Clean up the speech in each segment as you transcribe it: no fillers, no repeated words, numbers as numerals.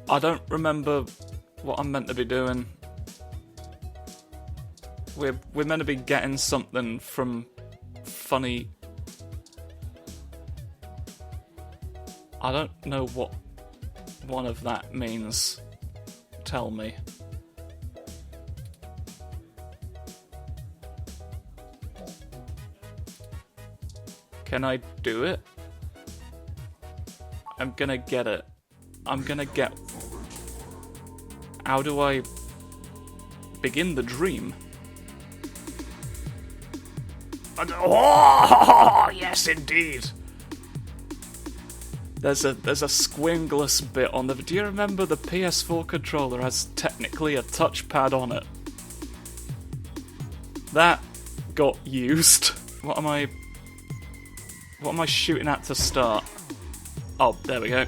I don't remember what I'm meant to be doing. We're meant to be getting something from funny... I don't know what one of that means. Tell me. Can I do it? I'm gonna get it. I'm gonna get... How do I begin the dream? Oh, yes, indeed. There's a squingless bit on the... Do you remember the PS4 controller has technically a touchpad on it? That got used. What am I shooting at to start? Oh, there we go.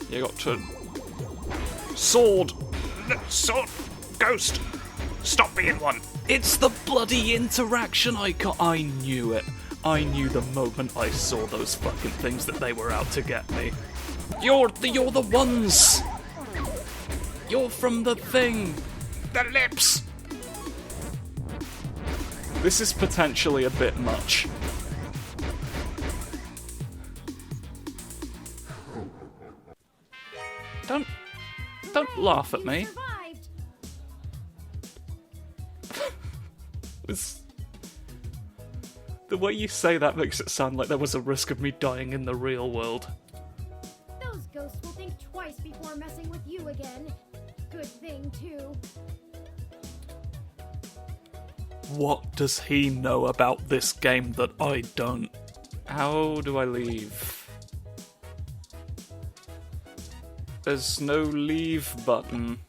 You got to... Sword! Sword! Ghost! Stop being one! It's the bloody interaction icon! I knew it. I knew the moment I saw those fucking things that they were out to get me. You're the ones! You're from the thing! The lips! This is potentially a bit much. Don't laugh at me. The way you say that makes it sound like there was a risk of me dying in the real world. Those ghosts will think twice before messing with you again. Good thing, too. What does he know about this game that I don't? How do I leave? There's no leave button.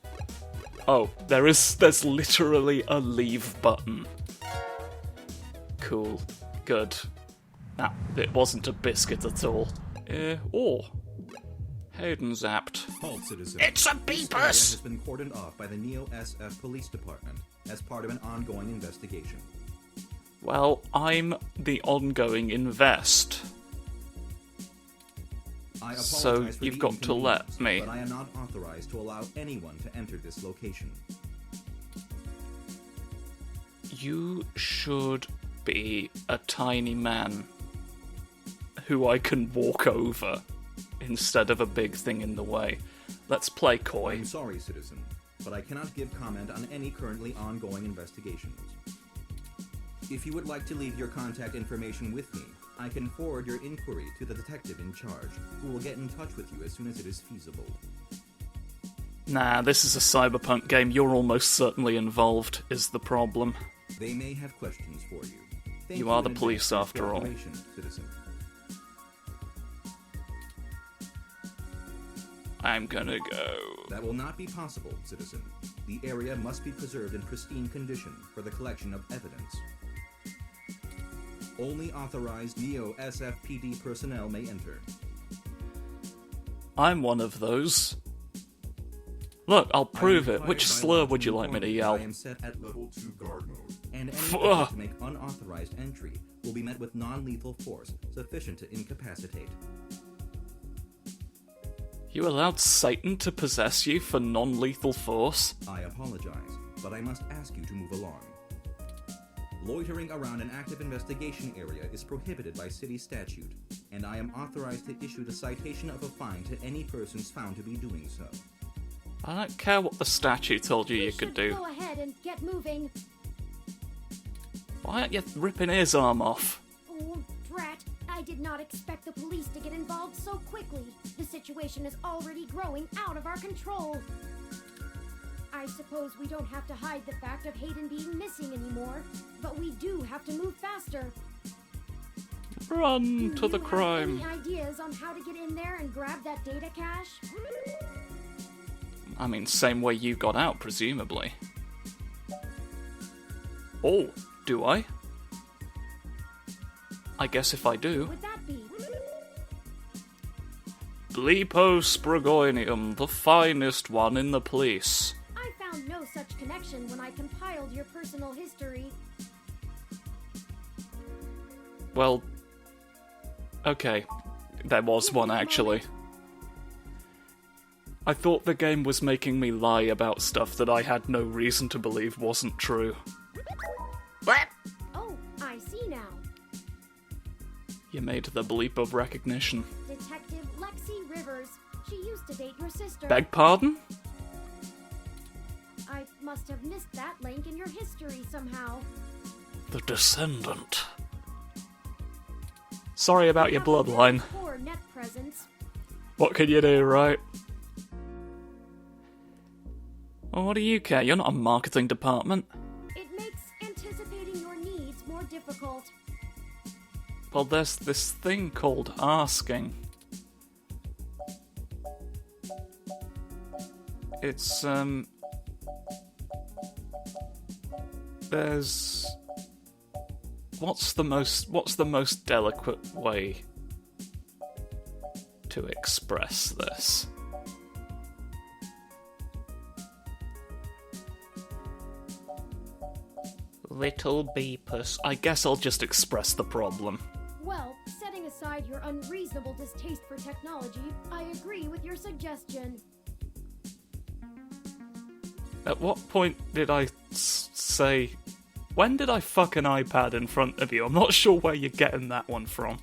Oh, there's literally a leave button. Cool. Good. Nah, it wasn't a biscuit at all. Hayden zapped. Halt, citizen. It's a This beepers! area has been cordoned off by the Neo-SF Police Department as part of an ongoing investigation. Well, I'm the ongoing invest. I apologize So for you've the got to let inconvenience, me. But I am not authorized to allow anyone to enter this location. You should be a tiny man who I can walk over instead of a big thing in the way. Let's play coy. I'm sorry, citizen, but I cannot give comment on any currently ongoing investigations. If you would like to leave your contact information with me, I can forward your inquiry to the detective in charge, who will get in touch with you as soon as it is feasible. Nah, this is a cyberpunk game. You're almost certainly involved, is the problem. They may have questions for you. Thank You are in the police advance for your after all. cooperation, citizen. I'm gonna go. That will not be possible, citizen. The area must be preserved in pristine condition for the collection of evidence. Only authorized Neo-SFPD personnel may enter. I'm one of those. Look, I'll prove it. Which slur would you like me to yell? I am set at level 2 guard mode, and any Ugh. attempt to make unauthorized entry will be met with non-lethal force sufficient to incapacitate. You allowed Satan to possess you for non-lethal force? I apologize, but I must ask you to move along. Loitering around an active investigation area is prohibited by city statute, and I am authorized to issue the citation of a fine to any persons found to be doing so. I don't care what the statue told you could do. Go ahead and get moving. Why aren't you ripping his arm off? Oh, drat. I did not expect the police to get involved so quickly. The situation is already growing out of our control. I suppose we don't have to hide the fact of Hayden being missing anymore, but we do have to move faster. Run to Do the you crime. have any ideas on how to get in there and grab that data cache? I mean, same way you got out, presumably. Oh, do I? I guess if I do. What would that be? Bleeposprogonium, the finest one in the police. I found no such connection when I compiled your personal history. Well, okay. There was one, actually. I thought the game was making me lie about stuff that I had no reason to believe wasn't true. What? Oh, I see now. You made the bleep of recognition. Detective Lexi Rivers. She used to date your sister. Beg pardon? I must have missed that link in your history somehow. The Descendant. Sorry about your You have a bloodline. very poor net presence. What can you do, right? Well, what do you care? You're not a marketing department. It makes anticipating your needs more difficult. Well, there's this thing called asking. It's, there's... What's the most delicate way to express this? Little beepus. I guess I'll just express the problem. Well, setting aside your unreasonable distaste for technology, I agree with your suggestion. At what point did I say... When did I fuck an iPad in front of you? I'm not sure where you're getting that one from.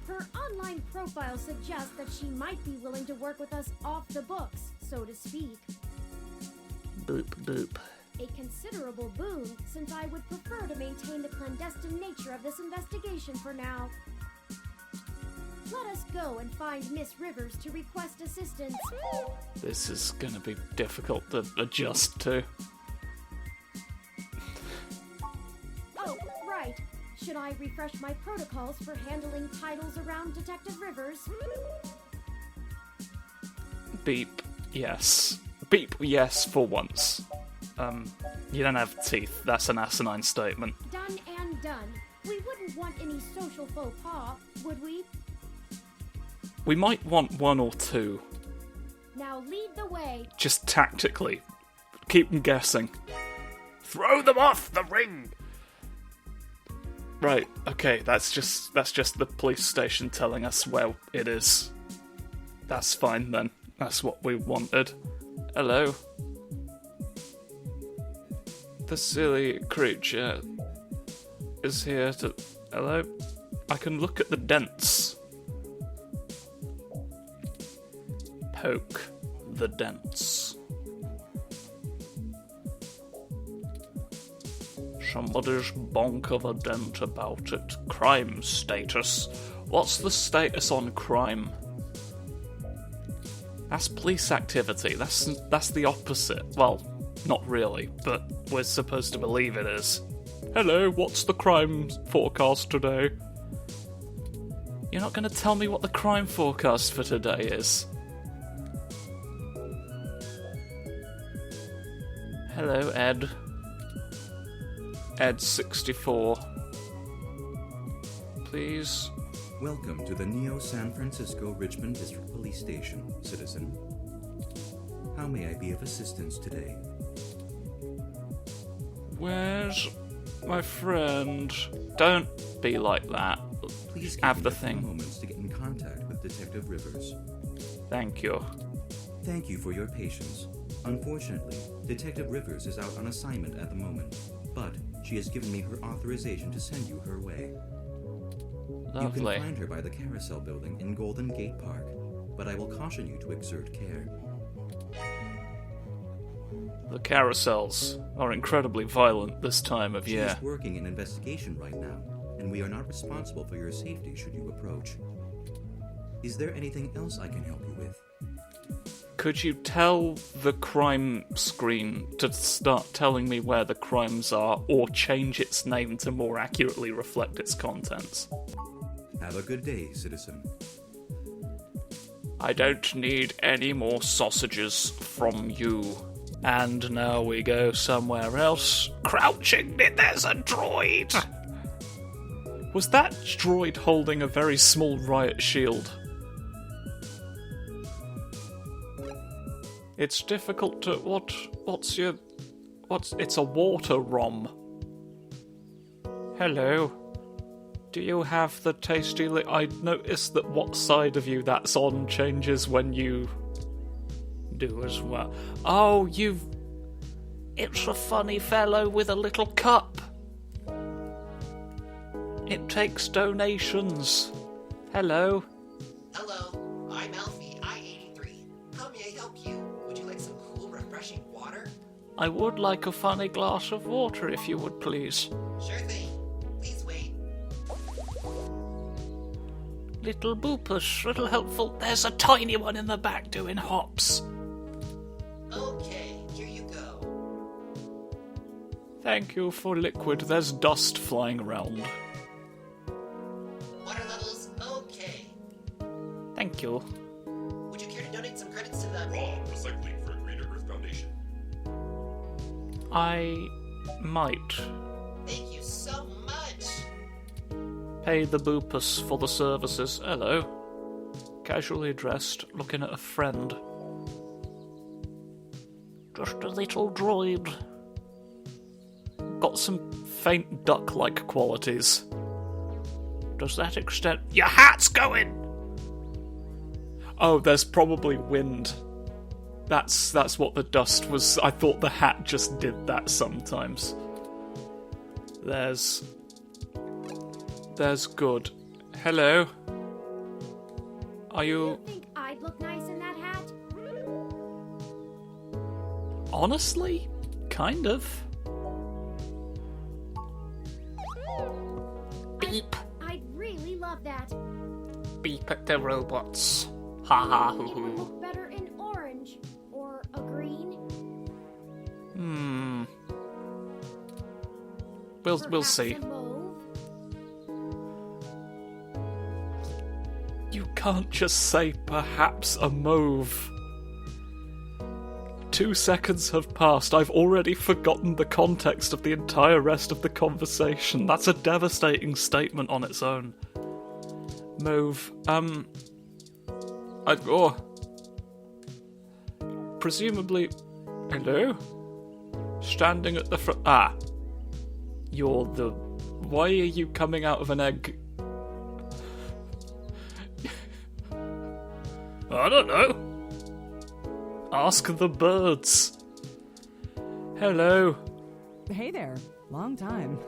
Her online profile suggests that she might be willing to work with us off the books, so to speak. Boop, boop. A considerable boon, since I would prefer to maintain the clandestine nature of this investigation for now. Let us go and find Miss Rivers to request assistance. This is gonna be difficult to adjust to. Oh, right. Should I refresh my protocols for handling titles around Detective Rivers? Beep, yes. Beep, yes, for once. You don't have teeth. That's an asinine statement. Done and done. We wouldn't want any social faux pas, would we? We might want one or two. Now lead the way. Just tactically. Keep them guessing. Throw them off the ring! Right, okay, that's just the police station telling us where it is. That's fine then. That's what we wanted. Hello? The silly creature is here to... Hello? I can look at the dents. Poke the dents. Somebody's bonk of a dent about it. Crime status. What's the status on crime? That's police activity. That's the opposite. Well, not really, but we're supposed to believe it is. Hello, what's the crime forecast today? You're not going to tell me what the crime forecast for today is. Hello, Ed. Ed 64. Please. Welcome to the Neo San Francisco Richmond District Police Station, citizen. How may I be of assistance today? Where's my friend? Don't be like that. Please give Have me the a few thing. moments to get in contact with Detective Rivers. Thank you. Thank you for your patience. Unfortunately, Detective Rivers is out on assignment at the moment, but she has given me her authorization to send you her way. You Lovely. can find her by the Carousel Building in Golden Gate Park, but I will caution you to exert care. The carousels are incredibly violent this time of She year. is working an investigation right now, and we are not responsible for your safety should you approach. Is there anything else I can help you with? Could you tell the crime screen to start telling me where the crimes are, or change its name to more accurately reflect its contents? Have a good day, citizen. I don't need any more sausages from you. And now we go somewhere else. Crouching, there's a droid! Was that droid holding a very small riot shield? It's difficult to... It's a water rom. Hello. Do you have the tasty I noticed that what side of you that's on changes when you do as well. Oh, It's a funny fellow with a little cup. It takes donations. Hello. Hello, I'm Alfie, I-83. How may I help you? Would you like some cool, refreshing water? I would like a funny glass of water, if you would please. Sure thing. Please wait. Little boopus, little helpful. There's a tiny one in the back doing hops. Okay, here you go. Thank you for liquid. There's dust flying around. Water levels, okay. Thank you. Would you care to donate some credits to the... Raw recycling for a Greater Earth Foundation. I might Thank you so much. pay the boopus for the services. Hello. Casually dressed, looking at a friend. Just a little droid. Got some faint duck-like qualities. Does that extend... Your hat's going! Oh, there's probably wind. That's what the dust was. I thought the hat just did that sometimes. There's good. Hello? Are Do you... you think I'd look nice in that hat? Honestly? Kind of. Beep. I'd really love that. Beep at the robots. Ha ha hoo It would hoo. look better in orange or a green. We'll Perhaps see. a mauve. You can't just say perhaps a mauve. 2 seconds have passed. I've already forgotten the context of the entire rest of the conversation. That's a devastating statement on its own. Mauve. Presumably... Hello? Standing at the front... Ah. You're the... Why are you coming out of an egg? I don't know. Ask the birds. Hello. Hey there. Long time.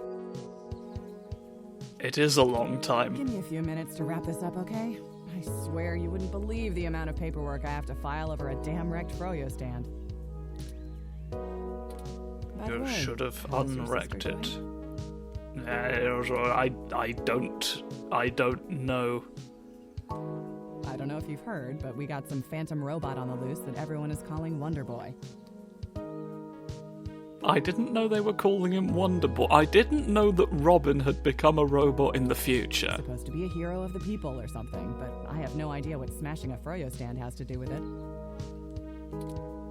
It is a long time. Give me a few minutes to wrap this up, okay? I swear you wouldn't believe the amount of paperwork I have to file over a damn wrecked froyo stand. By the You way, should have how's your unwrecked sister it. doing? I don't know. I don't know if you've heard, but we got some phantom robot on the loose that everyone is calling Wonder Boy. I didn't know they were calling him Wonder Boy. I didn't know that Robin had become a robot in the future. Supposed to be a hero of the people or something, but I have no idea what smashing a froyo stand has to do with it.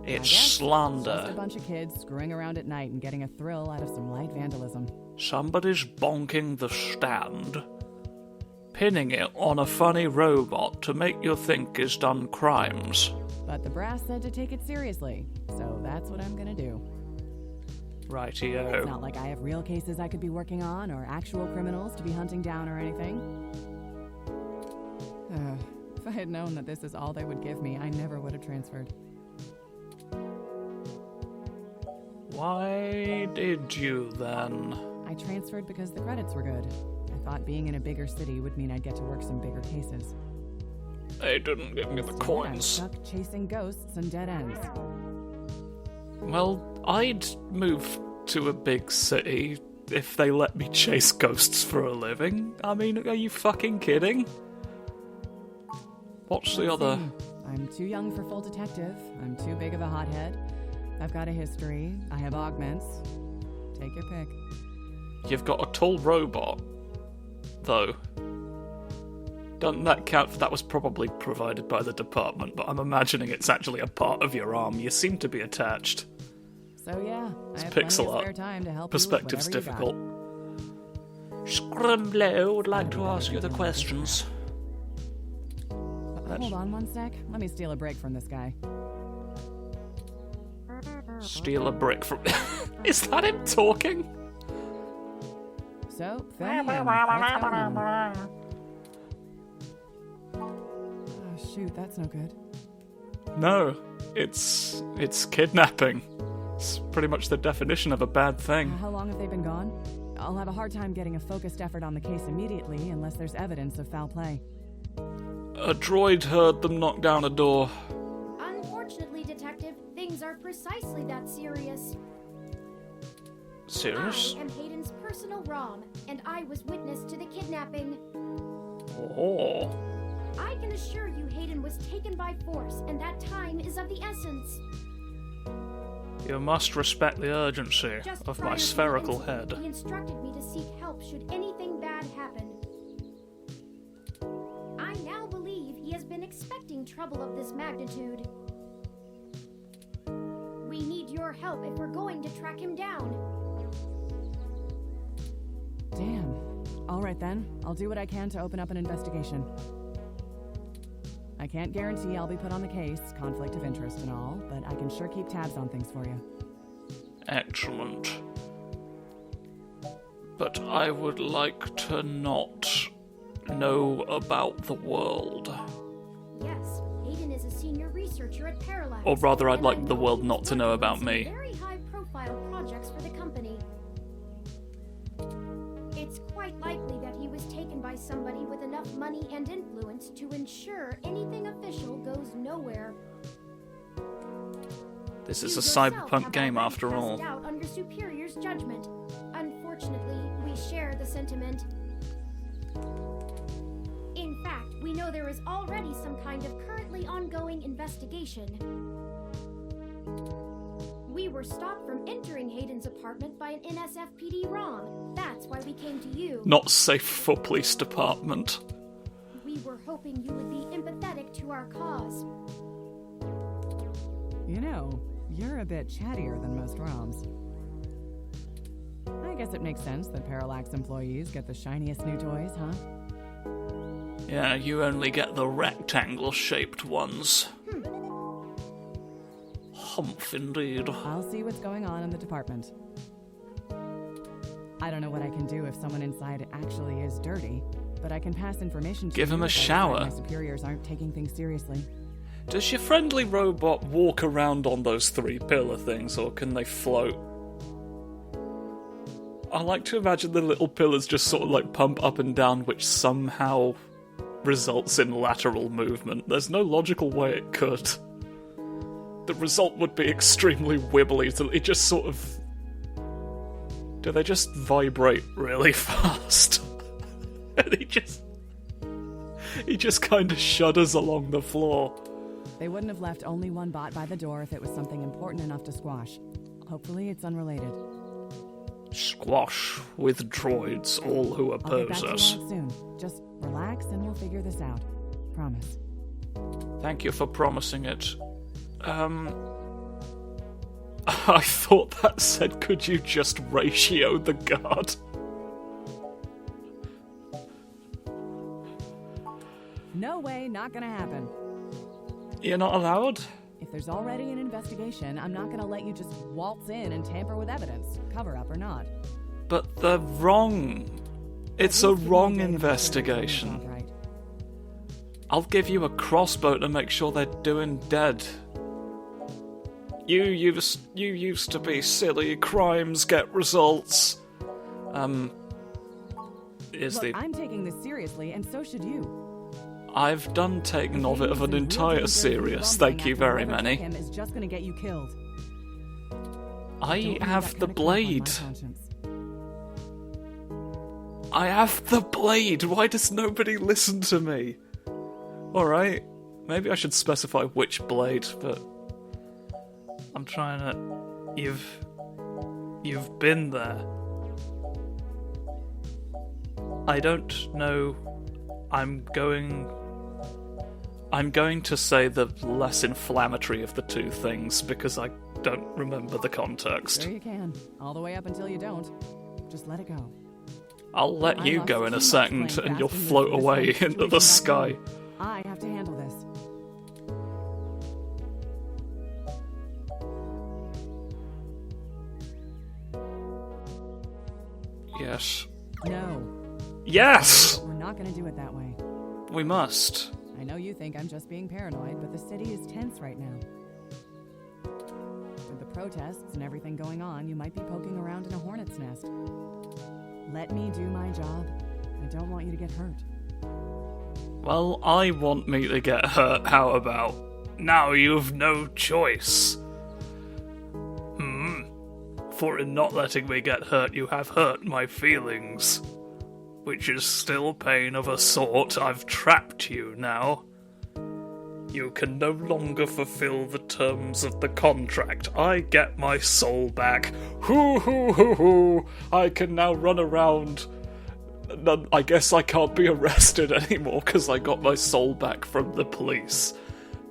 I It's guess Just a slander. bunch of kids screwing around at night and getting a thrill out of some light vandalism. Somebody's bonking the stand, pinning it on a funny robot to make you think he's done crimes. But the brass said to take it seriously, so that's what I'm gonna do. It's Rightio. not like I have real cases I could be working on or actual criminals to be hunting down or anything. If I had known that this is all they would give me, I never would have transferred. Why did you then? I transferred because the credits were good. I thought being in a bigger city would mean I'd get to work some bigger cases. They didn't give me the Instead, I'm coins. stuck chasing ghosts and dead ends. Well, I'd move to a big city if they let me chase ghosts for a living. I mean, are you fucking kidding? What's the Let's other... see. I'm too young for full detective. I'm too big of a hothead. I've got a history. I have augments. Take your pick. You've got a tall robot, though. Doesn't that count? That was probably provided by the department, but I'm imagining it's actually a part of your arm. You seem to be attached. So yeah, I have pixel plenty of art. spare time to help Perspective's you with whatever difficult. Scrumlow would like to ask you the questions. You got. Hold on one sec. Let me steal a break from this guy. Steal a brick from... Is that him talking? So, fill me in. What's going on? Oh shoot, that's no good. No. It's kidnapping. It's pretty much the definition of a bad thing. How long have they been gone? I'll have a hard time getting a focused effort on the case immediately unless there's evidence of foul play. A droid heard them knock down a door. Unfortunately, Detective, things are precisely that serious. Serious? I am Hayden's personal ROM, and I was witness to the kidnapping. Oh. I can assure you Hayden was taken by force, and that time is of the essence. You must respect the urgency Just of prior my to the spherical incident, head. He instructed me to seek help should anything bad happen. I now believe he has been expecting trouble of this magnitude. We need your help if we're going to track him down. Damn. All right then, I'll do what I can to open up an investigation. I can't guarantee I'll be put on the case, conflict of interest and all, but I can sure keep tabs on things for you. Excellent. But I would like to not know about the world. Yes, Hayden is a senior researcher at Parallax. Or rather, I'd and I like the know world he's not to know working on about some me. Very high-profile projects for the company. It's quite likely that he was taken by somebody with enough money and influence to ensure anything official goes nowhere. This You is a yourself cyberpunk have game already after cast all. doubt on your superior's judgment. Unfortunately, we share the sentiment. In fact, we know there is already some kind of currently ongoing investigation. We were stopped from entering Hayden's apartment by an NSFPD ROM. That's why we came to you. Not safe for police department. We were hoping you would be empathetic to our cause. You know, you're a bit chattier than most ROMs. I guess it makes sense that Parallax employees get the shiniest new toys, huh? Yeah, you only get the rectangle-shaped ones. Humph, indeed. I'll see what's going on in the department. I don't know what I can do if someone inside actually is dirty, but I can pass information to Give you him a if I decide shower. My superiors aren't taking things seriously. Does your friendly robot walk around on those 3 pillar things, or can they float? I like to imagine the little pillars just sort of like pump up and down, which somehow results in lateral movement. There's no logical way it could. The result would be extremely wibbly. It just sort of... Do they just vibrate really fast? And he just kind of shudders along the floor. They wouldn't have left only one bot by the door if it was something important enough to squash. Hopefully it's unrelated. Squash with droids, all who I'll get oppose back to you us. all soon. Just relax and we'll figure this out. Promise. Thank you for promising it. I thought that said, could you just ratio the guard? No way, not gonna happen. You're not allowed? If there's already an investigation, I'm not gonna let you just waltz in and tamper with evidence, cover up or not. But they're wrong. It's a At least give me wrong day to make sure investigation. everything's all right. I'll give you a crossbow to make sure they're doing dead. You used to be silly. Crimes get results. Look, I'm taking this seriously, and so should you. I've done taken of it of an entire series. Thank you very many. Him is just gonna get you killed. I Don't have leave that the kind of crap on my blade. conscience. I have the blade. Why does nobody listen to me? Alright, maybe I should specify which blade, but I'm trying to... You've been there. I don't know... I'm going to say the less inflammatory of the two things, because I don't remember the context. Sure you can. All the way up until you don't. Just let it go. I'll let I you lost go too in a much second, playing and you'll fast and float loose away with this into the situation back sky. home. I have to handle this. Yes. No, Yes! we're not gonna do it that way. We must. I know you think I'm just being paranoid, but the city is tense right now. protests and everything going on, you might be poking around in a hornet's nest. Let me do my job. I don't want you to get hurt. Well, I want me to get hurt, how about? Now you've no choice. For in not letting me get hurt, you have hurt my feelings. Which is still pain of a sort. I've trapped you now. You can no longer fulfill the terms of the contract. I get my soul back. Hoo hoo hoo hoo. I can now run around. I guess I can't be arrested anymore because I got my soul back from the police.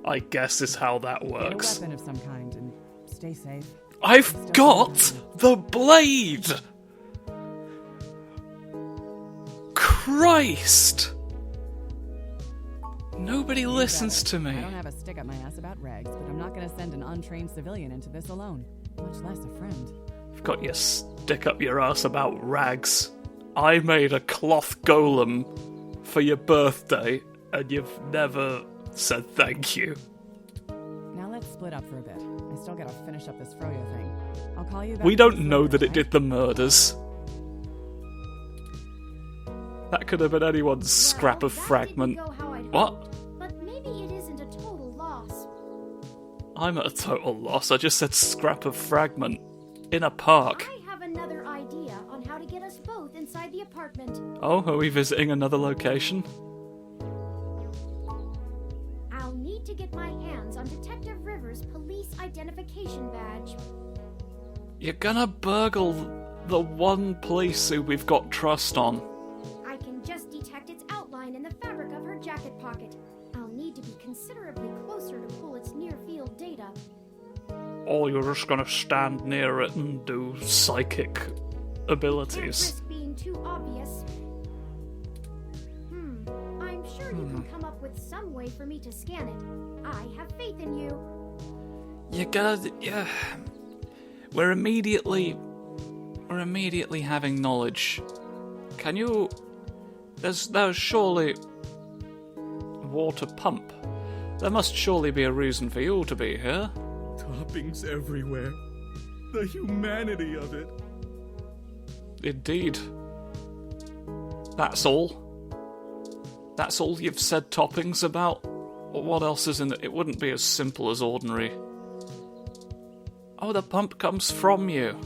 I guess is how that works. Get a weapon of some kind and stay safe. I've got the blade! Christ! Nobody listens to me. I don't have a stick up my ass about regs, but I'm not going to send an untrained civilian into this alone, much less a friend. You've got your stick up your ass about rags. I made a cloth golem for your birthday, and you've never said thank you. Now let's split up for a bit. I still gotta finish up this Froyo thing. I'll call you back. We don't know that it did the murders. That could have been anyone's scrap of fragment. What? But maybe it isn't a total loss. I'm at a total loss. I just said scrap of fragment. In a park. I have another idea on how to get us both inside the apartment. Oh, are we visiting another location? I'll need to get my hands on Detective Rivers' police identification badge. You're gonna burgle the one police who we've got trust on. I can just detect its outline in the fabric of her jacket pocket. I'll need to be considerably closer to pull its near-field data. Or you're just gonna stand near it and do psychic Can't abilities. risk being too obvious. I'm sure you can come up with some way for me to scan it. I have faith in you. You gotta... yeah. We're immediately having knowledge. Can you... There's surely... water pump. There must surely be a reason for you to be here. Toppings everywhere. The humanity of it. Indeed. That's all? That's all you've said toppings about? What else is in it? It wouldn't be as simple as ordinary. Oh, the pump comes from you.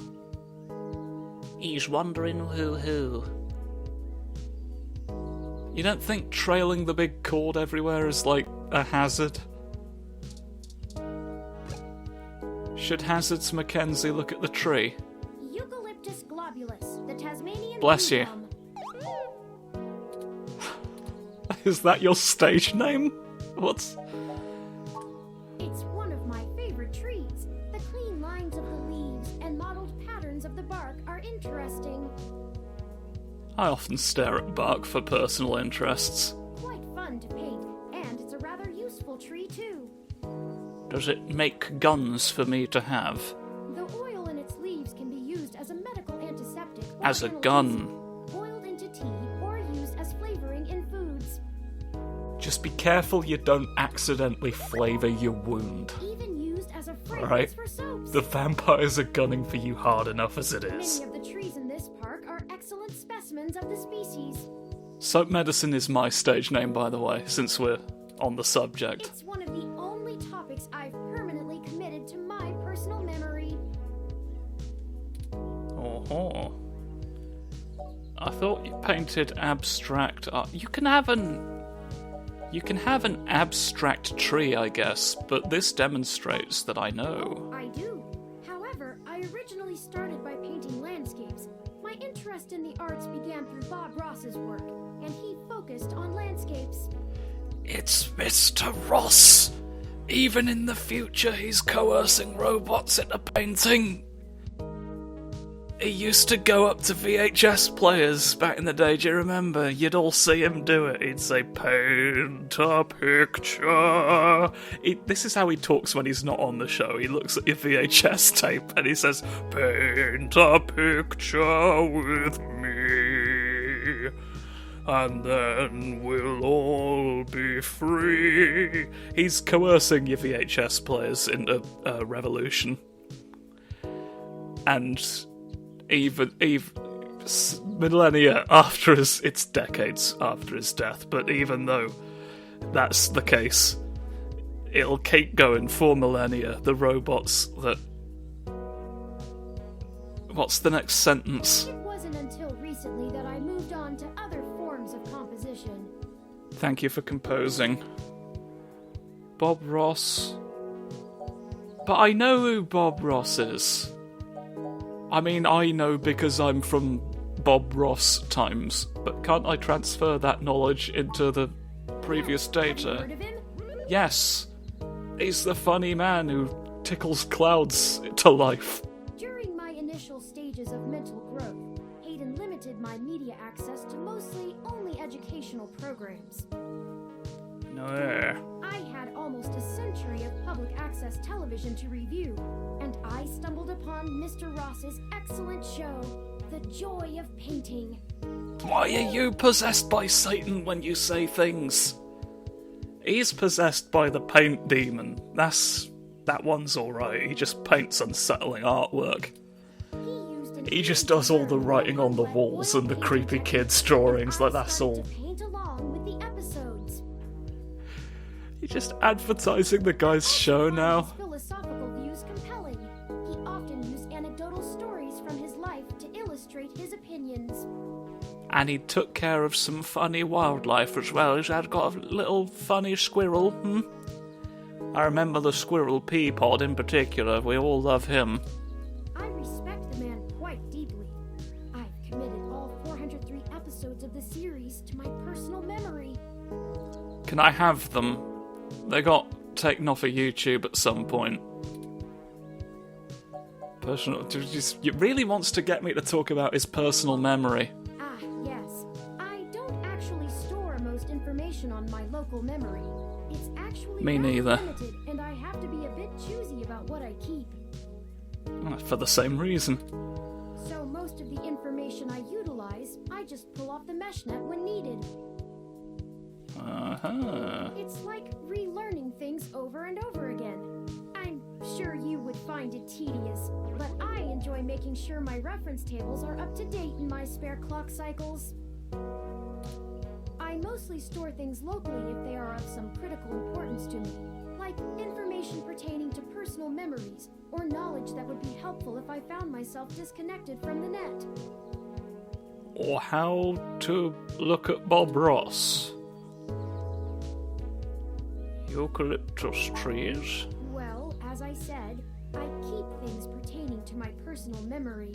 He's wondering who. You don't think trailing the big cord everywhere is like a hazard? Should Hazards Mackenzie look at the tree? Eucalyptus globulus, the Tasmanian Bless you. bee gum. Is that your stage name? What's... It's one of my favorite trees. The clean lines of the leaves and mottled patterns of the bark are interesting. I often stare at bark for personal interests. Quite fun to paint, and it's a rather useful tree too. Does it make guns for me to have? The oil in its leaves can be used as a medical antiseptic or As a analgesic, gun? boiled into tea or used as flavoring in foods. Just be careful you don't accidentally flavour your wound. Even used as a fragrance Right. for soaps. The vampires are gunning for you hard enough as it is. Many of the trees in this park are excellent specimens of the species. Soap medicine is my stage name, by the way, since we're on the subject. It's one of the only topics I've permanently committed to my personal memory. Oh. I thought you painted abstract art. You can have an abstract tree, I guess, but this demonstrates that I know. I do. However, I originally started by painting landscapes. My interest in the arts began through Bob Ross's work, and he focused on landscapes. It's Mr. Ross! Even in the future, he's coercing robots into painting. He used to go up to VHS players back in the day, do you remember? You'd all see him do it. He'd say, paint a picture. This is how he talks when he's not on the show. He looks at your VHS tape and he says, paint a picture with me, and then we'll all be free. He's coercing your VHS players into revolution. And even millennia after it's decades after his death, but even though that's the case, it'll keep going for millennia. The robots that... What's the next sentence? It wasn't until recently that I moved on to other forms of composition. Thank you for composing. Bob Ross. But I know who Bob Ross is. I mean, I know because I'm from Bob Ross times, but can't I transfer that knowledge into the previous Have you data? heard of him? Yes. He's the funny man who tickles clouds to life. During my initial stages of mental growth, Hayden limited my media access to mostly only educational programs. No. I had almost a century of public access television to review, and I stumbled upon Mr. Ross's excellent show, The Joy of Painting. Why are you possessed by Satan when you say things? He's possessed by the paint demon. That one's alright. He just paints unsettling artwork. He just does all the writing on the walls and the creepy kids' drawings, like that's all. Paint along with the episodes. You're just advertising the guy's show now. His philosophical views compelling. He often used anecdotal stories from his life to illustrate his opinions. And he took care of some funny wildlife as well. He's got a little funny squirrel, I remember the squirrel Peapod in particular. We all love him. I respect the man quite deeply. I've committed all 403 episodes of the series to my personal memory. Can I have them? They got taken off of YouTube at some point. He really wants to get me to talk about his personal memory. Ah, yes. I don't actually store most information on my local memory. It's actually Me rather neither. limited, and I have to be a bit choosy about what I keep. For the same reason. So most of the information I utilize, I just pull off the mesh net when needed. Uh-huh. It's like relearning things over and over again. I'm sure you would find it tedious, but I enjoy making sure my reference tables are up to date in my spare clock cycles. I mostly store things locally if they are of some critical importance to me, like information pertaining to personal memories or knowledge that would be helpful if I found myself disconnected from the net. Or how to look at Bob Ross. Eucalyptus trees. Well, as I said, I keep things pertaining to my personal memory.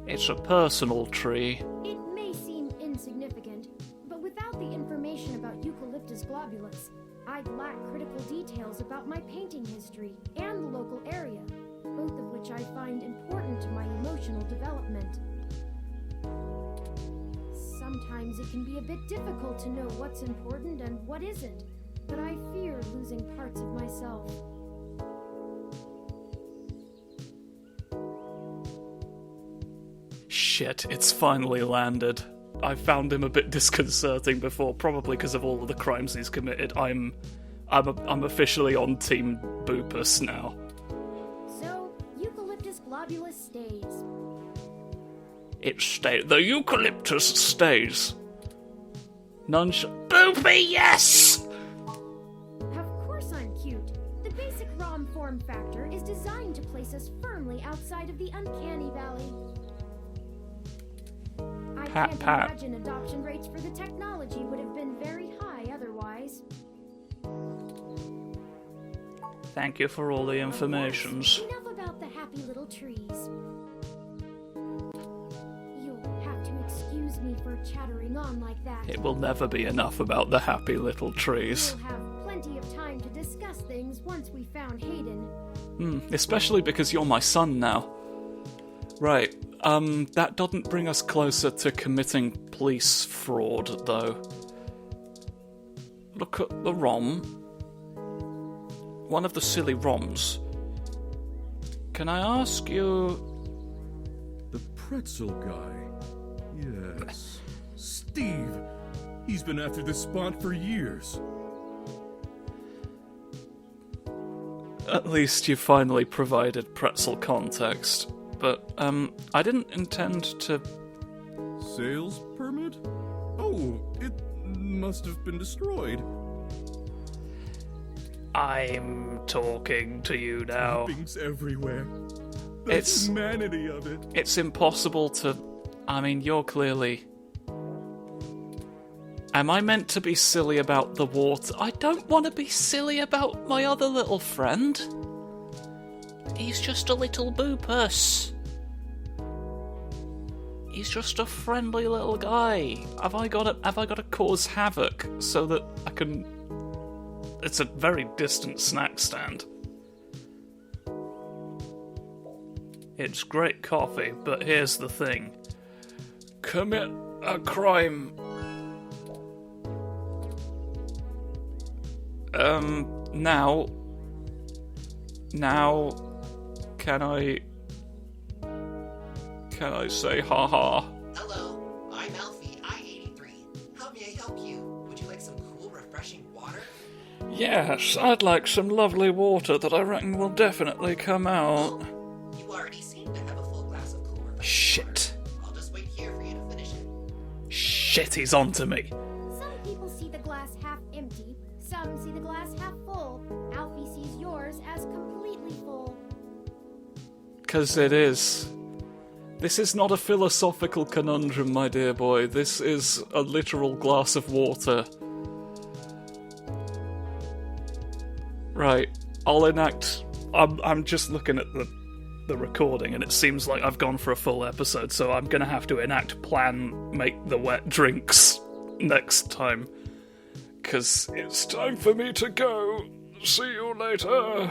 It's a personal tree. It may seem insignificant, but without the information about Eucalyptus globulus, I'd lack critical details about my painting history and the local area, both of which I find important to my emotional development. Sometimes it can be a bit difficult to know what's important and what isn't, but I fear losing parts of myself. Shit, it's finally landed. I found him a bit disconcerting before, probably because of all of the crimes he's committed. I'm officially on Team Boopus now. So, Eucalyptus globulus stays. The eucalyptus stays. Boopy, yes! Of course I'm cute. The basic ROM form factor is designed to place us firmly outside of the uncanny valley. I can't imagine adoption rates for the technology would have been very high otherwise. Thank you for all the informations. Enough about the happy little trees. You'll have to excuse me for chattering on like that. It will never be enough about the happy little trees. We'll have plenty of time to discuss things once we found Hayden. Especially because you're my son now. Right, that doesn't bring us closer to committing police fraud, though. Look at the ROM. One of the silly ROMs. Can I ask you... The Pretzel Guy. Yes. Steve! He's been after this spot for years. At least you finally provided Pretzel context. But, I didn't intend to... Sales permit? Oh, it must have been destroyed. I'm talking to you now. Things everywhere. The It's... humanity of it. It's impossible to... I mean, you're clearly... Am I meant to be silly about the water? I don't want to be silly about my other little friend. He's just a little boopus. He's just a friendly little guy. Have I got to cause havoc so that I can... It's a very distant snack stand. It's great coffee, but here's the thing. Commit a crime. Now, can I say haha? Hello, I'm Alfie, I-83. How may I help you? Would you like some cool, refreshing water? Yes, I'd like some lovely water that I reckon will definitely come out. You already seem to have a full glass of cool, refreshing Shit. water. I'll just wait here for you to finish it. Shit, he's onto me. Some people see the glass half empty, some see the glass half full. Alfie sees yours as completely full. 'Cause it is. This is not a philosophical conundrum, my dear boy. This is a literal glass of water. Right, I'll enact... I'm just looking at the recording, and it seems like I've gone for a full episode, so I'm gonna have to enact plan make the wet drinks next time. 'Cause it's time for me to go. See you later.